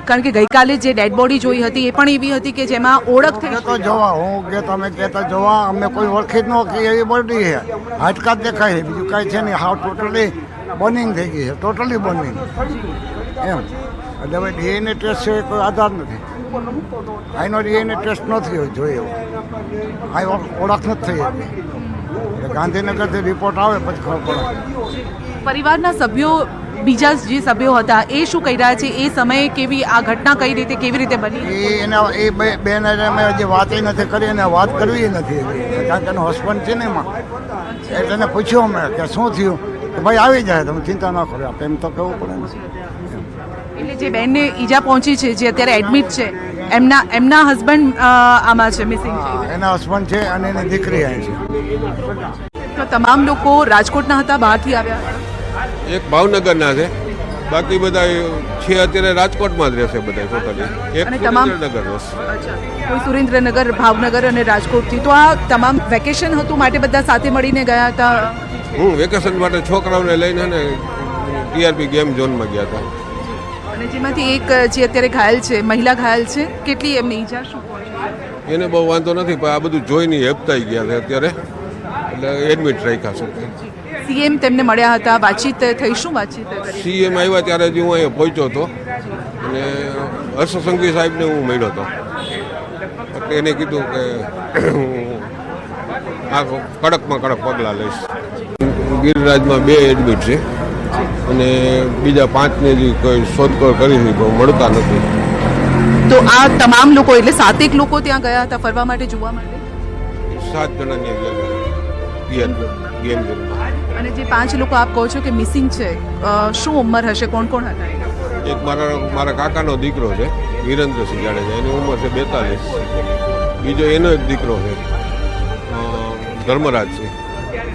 કારણ કે ગઈકાલે જે ડેડ બોડી જોઈ હતી એ પણ એવી હતી કે જેમાં ઓળખ થઈ તો જોવા હું કે તમે કહેતા જોવા અમે કોઈ ઓળખી જ ન કે એવી બોડી છે હાડકા જ દેખાય છે બીજું કાંઈ છે નહીં હાવ ટોટલી બર્નિંગ થઈ ગઈ છે ટોટલી બર્નિંગ એમ એટલે હવે ડીએનએ ટેસ્ટ છે કોઈ આધાર નથી આનો ડીએનએ ટેસ્ટ ન થયો જોઈએ એવો આ ઓળખ નથી થઈ એટલે ગાંધીનગરથી રિપોર્ટ આવે પછી ખબર પડે પરિવારના સભ્યો બીજા જે સભ્યો હતા એ શું કહી રહ્યા છે એ સમયે કેવી આ ઘટના કઈ રીતે કેવી રીતે બની એના એ બેન અમે હજી વાત નથી કરી અને વાત કરવી નથી કારણ કે એનો હસબન્ડ છે ને એમાં એટલે એને પૂછ્યું અમે કે શું થયું કે ભાઈ આવી જાય તમે ચિંતા ન કરો આપણે એમ તો કહેવું પડે ને એટલે જે બેનને ઈજા પહોંચી છે જે અત્યારે એડમિટ છે એમના હસબન્ડ આમાં છે મિસિંગ છે એના હસબન્ડ છે અને એની દીકરી અહીં છે તો તમામ લોકો રાજકોટના હતા બહારથી આવ્યા હતા એક ભાવનગરના છે બાકી બધા છે અત્યારે રાજકોટમાં જ રહેશે બધા ટોટલી એક અને તમામ સુરેન્દ્રનગર રહેશે કોઈ સુરેન્દ્રનગર ભાવનગર અને રાજકોટથી તો આ તમામ વેકેશન હતું માટે બધા સાથે મળીને ગયા હતા હું વેકેશન માટે છોકરાઓને લઈને ને ટીઆરપી ગેમ ઝોનમાં ગયા હતા અને જેમાંથી એક જે અત્યારે ઘાયલ છે મહિલા ઘાયલ છે કેટલી એમની ઈજા શું પહોંચી એને બહુ વાંધો નથી પણ આ બધું જોઈને હેપતાઈ ગયા છે અત્યારે એટલે એડમિટ રાખ્યા છે સીએમ તેમને મળ્યા હતા વાતચીત થઈ શું વાતચીત કરી સીએમ આવ્યા ત્યારે જ હું અહીંયા પહોંચ્યો હતો અને હર્ષ સંઘવી સાહેબને હું મળ્યો હતો એટલે એને કીધું કે આ કડકમાં કડક પગલાં લઈશ ગિરિરાજમાં 2 એડમિટ છે અને બીજા 5ને જે કોઈ શોધખોળ કરી હતી પણ મળતા નથી તો આ તમામ લોકો એટલે 7 લોકો ત્યાં ગયા હતા ફરવા માટે જોવા માટે 7 જણાની ગયા ગેમ ઝોનમાં અને જે 5 લોકો આપ કહો છો કે મિસિંગ છે શું ઉંમર હશે કોણ કોણ હતા એક મારા કાકાનો દીકરો છે વિરેન્દ્રસિંહ જાડેજા એની ઉંમર છે 42 બીજો એનો એક દીકરો છે ધર્મરાજ છે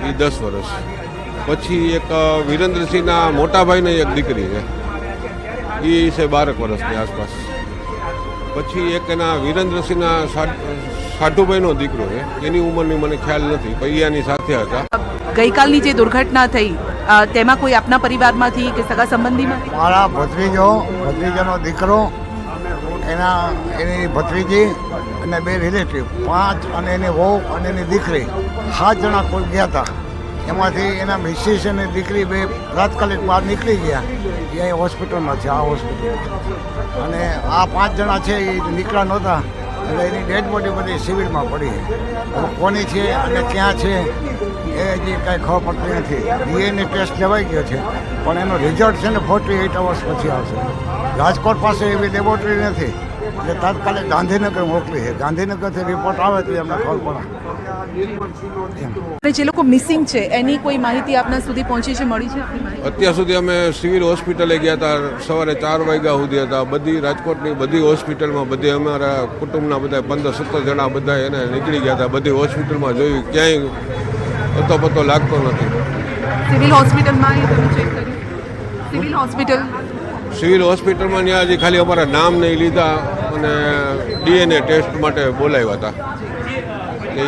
એ 10 વર્ષ પછી એક વિરેન્દ્રસિંહના મોટા ભાઈને એક દીકરી છે એ છે 12 વર્ષની આસપાસ પછી એક એના વિરેન્દ્રસિંહના સાઠુભાઈનો દીકરો છે એની ઉંમરની મને ખ્યાલ નથી પૈયાની સાથે હતા ગઈકાલની જે દુર્ઘટના થઈ તેમાં કોઈ આપના પરિવારમાંથી કે સગા સંબંધીમાંથી મારા ભત્રીજાનો દીકરો એની ભત્રીજી અને 2 રિલેટિવ 5 અને એની વહુ અને એની દીકરી 7 જણા કોઈ ગયા હતા એમાંથી એના મિસિસ અને દીકરી 2 તાત્કાલિક બહાર નીકળી ગયા એ અહીં હોસ્પિટલમાં છે આ હોસ્પિટલ અને આ 5 જણા છે એ નીકળ્યા નહોતા એટલે એની ડેડ બોડી બધી સિવિલમાં પડી છે કોની છે અને ક્યાં છે એ હજી કાંઈ ખબર પડતી નથી ડીએનએ ટેસ્ટ લેવાઈ ગયો છે પણ એનો રિઝલ્ટ છે ને 48 અવર્સ પછી આવશે રાજકોટ પાસે એવી લેબોરેટરી નથી એટલે તાત્કાલિક ગાંધીનગર મોકલી છે ગાંધીનગરથી રિપોર્ટ આવે તો એમને ખબર પડે જે લોકો મિસિંગ છે એની કોઈ માહિતી આપના સુધી પહોંચી છે મળી છે અત્યાર સુધી અમે સિવિલ હોસ્પિટલે ગયા હતા સવારે 4 વાગ્યા સુધી હતા બધી રાજકોટની બધી હોસ્પિટલમાં બધી અમારા કુટુંબના બધા 15-17 જણા બધા એને નીકળી ગયા હતા બધી હોસ્પિટલમાં જોયું ક્યાંય અતો પતો લાગતો નથી સિવિલ હોસ્પિટલમાં ચેક કર્યું સિવિલ હોસ્પિટલમાં ત્યાં હજી ખાલી અમારા નામ નહીં લીધા અને ડીએનએ ટેસ્ટ માટે બોલાવ્યા હતા એ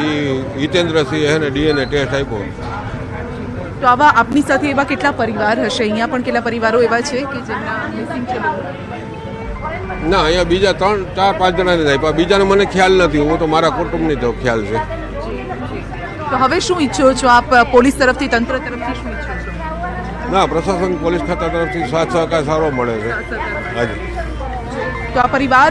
હિતેન્દ્રસિંહ હે ને ડીએનએ ટેસ્ટ આપ્યો તો આવા આપની સાથે એવા કેટલા પરિવાર હશે અહીંયા પણ કેટલા પરિવારો એવા છે કે જેમના મિસિંગ છે ના અહીંયા બીજા 3-4-5 જણાને જ આપ્યા બીજાને મને ખ્યાલ નથી હું તો મારા કુટુંબની તો ખ્યાલ છે તો હવે શું ઈચ્છો છો આપ પોલીસ તરફથી તંત્ર તરફથી શું ઈચ્છો છો ના પ્રશાસન પોલીસ ખાતા તરફથી સાથ સહકાર સારો મળે છે હાજી તો આ પરિવાર